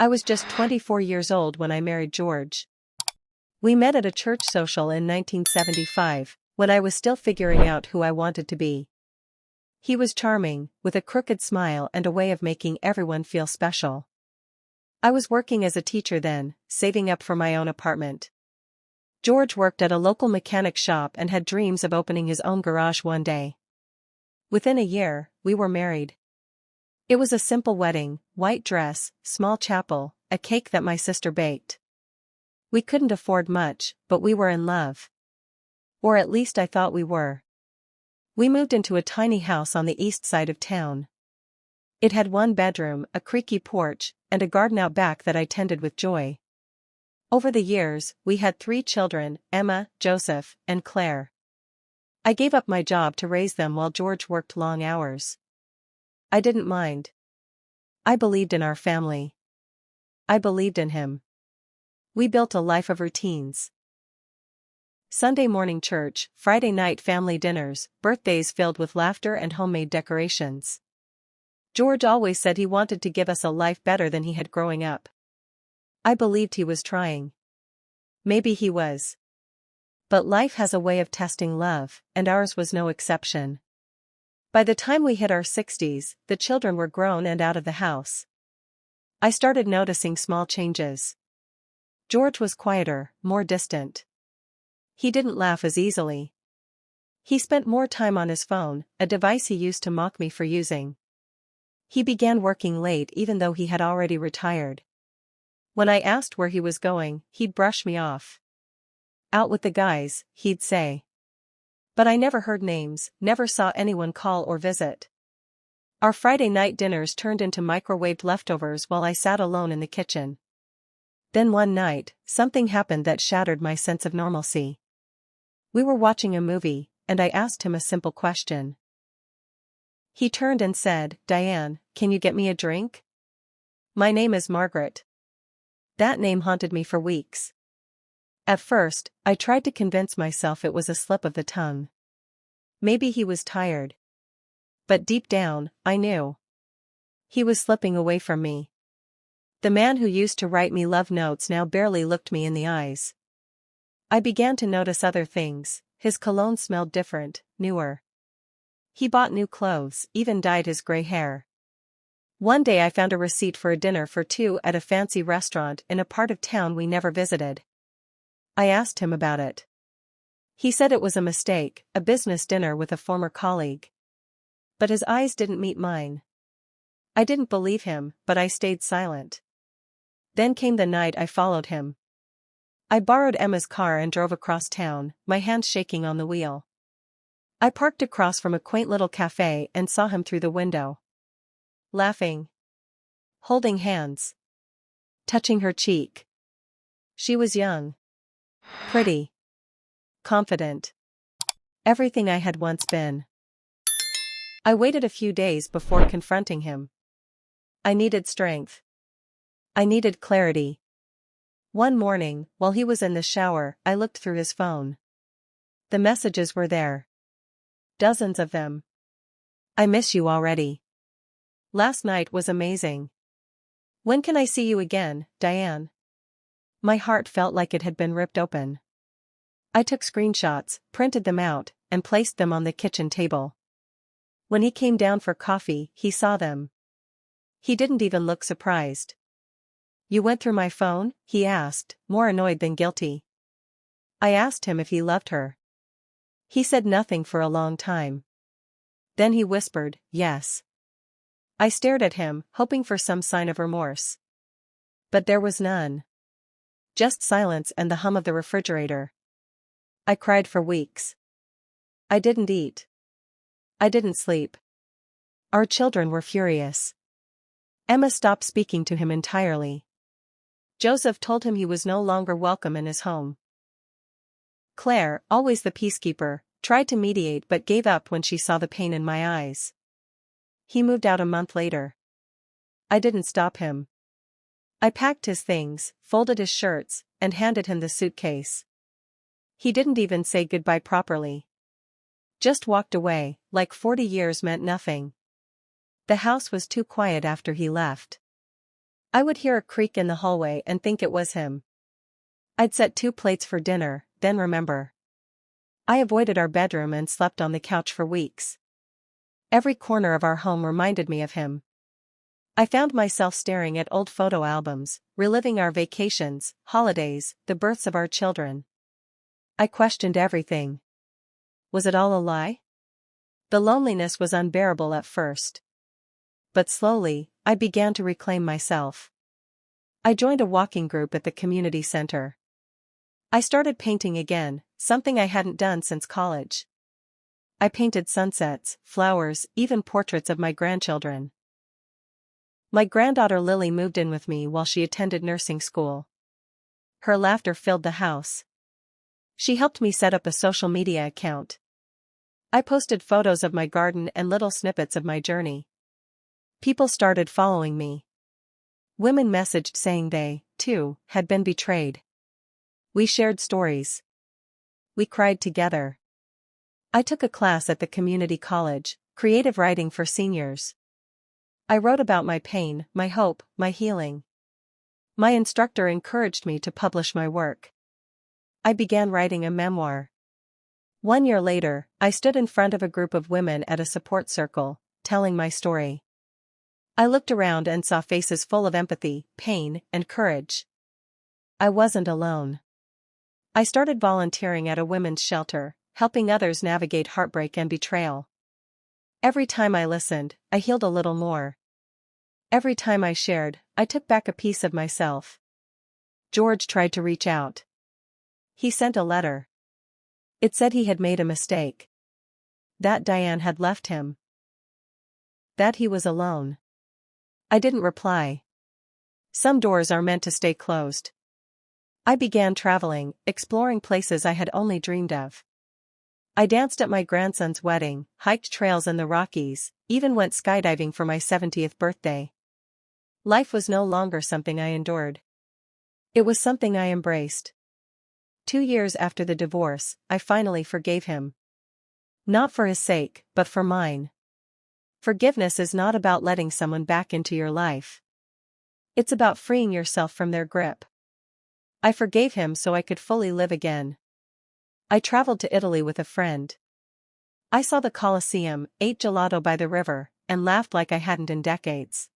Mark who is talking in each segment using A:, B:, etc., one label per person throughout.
A: I was just 24 years old when I married George. We met at a church social in 1975, when I was still figuring out who I wanted to be. He was charming, with a crooked smile and a way of making everyone feel special. I was working as a teacher then, saving up for my own apartment. George worked at a local mechanic shop and had dreams of opening his own garage one day. Within a year, we were married. It was a simple wedding, white dress, small chapel, a cake that my sister baked. We couldn't afford much, but we were in love. Or at least I thought we were. We moved into a tiny house on the east side of town. It had one bedroom, a creaky porch, and a garden out back that I tended with joy. Over the years, we had 3 children, Emma, Joseph, and Claire. I gave up my job to raise them while George worked long hours. I didn't mind. I believed in our family. I believed in him. We built a life of routines. Sunday morning church, Friday night family dinners, birthdays filled with laughter and homemade decorations. George always said he wanted to give us a life better than he had growing up. I believed he was trying. Maybe he was. But life has a way of testing love, and ours was no exception. By the time we hit our 60s, the children were grown and out of the house. I started noticing small changes. George was quieter, more distant. He didn't laugh as easily. He spent more time on his phone, a device he used to mock me for using. He began working late even though he had already retired. When I asked where he was going, he'd brush me off. Out with the guys, he'd say. But I never heard names, never saw anyone call or visit. Our Friday night dinners turned into microwaved leftovers while I sat alone in the kitchen. Then one night, something happened that shattered my sense of normalcy. We were watching a movie, and I asked him a simple question. He turned and said, "Diane, can you get me a drink? My name is Margaret." That name haunted me for weeks. At first, I tried to convince myself it was a slip of the tongue. Maybe he was tired. But deep down, I knew. He was slipping away from me. The man who used to write me love notes now barely looked me in the eyes. I began to notice other things. His cologne smelled different, newer. He bought new clothes, even dyed his gray hair. One day I found a receipt for a dinner for 2 at a fancy restaurant in a part of town we never visited. I asked him about it. He said it was a mistake, a business dinner with a former colleague. But his eyes didn't meet mine. I didn't believe him, but I stayed silent. Then came the night I followed him. I borrowed Emma's car and drove across town, my hands shaking on the wheel. I parked across from a quaint little cafe and saw him through the window. Laughing. Holding hands. Touching her cheek. She was young. Pretty. Confident. Everything I had once been. I waited a few days before confronting him. I needed strength. I needed clarity. One morning, while he was in the shower, I looked through his phone. The messages were there. Dozens of them. I miss you already. Last night was amazing. When can I see you again, Diane? My heart felt like it had been ripped open. I took screenshots, printed them out, and placed them on the kitchen table. When he came down for coffee, he saw them. He didn't even look surprised. "You went through my phone?" he asked, more annoyed than guilty. I asked him if he loved her. He said nothing for a long time. Then he whispered, "Yes." I stared at him, hoping for some sign of remorse. But there was none. Just silence and the hum of the refrigerator. I cried for weeks. I didn't eat. I didn't sleep. Our children were furious. Emma stopped speaking to him entirely. Joseph told him he was no longer welcome in his home. Claire, always the peacekeeper, tried to mediate but gave up when she saw the pain in my eyes. He moved out a month later. I didn't stop him. I packed his things, folded his shirts, and handed him the suitcase. He didn't even say goodbye properly. Just walked away, like 40 years meant nothing. The house was too quiet after he left. I would hear a creak in the hallway and think it was him. I'd set 2 plates for dinner, then remember. I avoided our bedroom and slept on the couch for weeks. Every corner of our home reminded me of him. I found myself staring at old photo albums, reliving our vacations, holidays, the births of our children. I questioned everything. Was it all a lie? The loneliness was unbearable at first. But slowly, I began to reclaim myself. I joined a walking group at the community center. I started painting again, something I hadn't done since college. I painted sunsets, flowers, even portraits of my grandchildren. My granddaughter Lily moved in with me while she attended nursing school. Her laughter filled the house. She helped me set up a social media account. I posted photos of my garden and little snippets of my journey. People started following me. Women messaged saying they, too, had been betrayed. We shared stories. We cried together. I took a class at the community college, creative writing for seniors. I wrote about my pain, my hope, my healing. My instructor encouraged me to publish my work. I began writing a memoir. 1 year later, I stood in front of a group of women at a support circle, telling my story. I looked around and saw faces full of empathy, pain, and courage. I wasn't alone. I started volunteering at a women's shelter, helping others navigate heartbreak and betrayal. Every time I listened, I healed a little more. Every time I shared, I took back a piece of myself. George tried to reach out. He sent a letter. It said he had made a mistake. That Diane had left him. That he was alone. I didn't reply. Some doors are meant to stay closed. I began traveling, exploring places I had only dreamed of. I danced at my grandson's wedding, hiked trails in the Rockies, even went skydiving for my 70th birthday. Life was no longer something I endured. It was something I embraced. 2 years after the divorce, I finally forgave him. Not for his sake, but for mine. Forgiveness is not about letting someone back into your life. It's about freeing yourself from their grip. I forgave him so I could fully live again. I traveled to Italy with a friend. I saw the Colosseum, ate gelato by the river, and laughed like I hadn't in decades.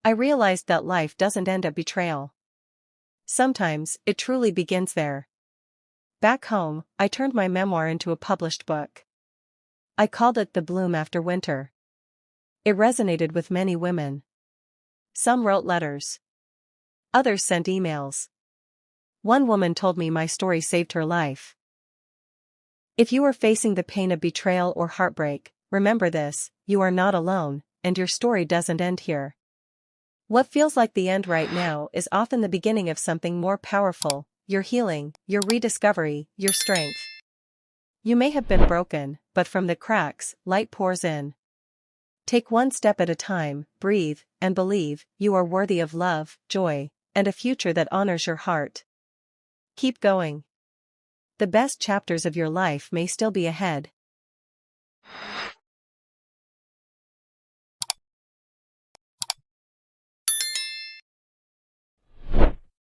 A: I realized that life doesn't end at betrayal. Sometimes, it truly begins there. Back home, I turned my memoir into a published book. I called it The Bloom After Winter. It resonated with many women. Some wrote letters. Others sent emails. One woman told me my story saved her life. If you are facing the pain of betrayal or heartbreak, remember this: you are not alone, and your story doesn't end here. What feels like the end right now is often the beginning of something more powerful: your healing, your rediscovery, your strength. You may have been broken, but from the cracks, light pours in. Take one step at a time, breathe, and believe you are worthy of love, joy, and a future that honors your heart. Keep going. The best chapters of your life may still be ahead.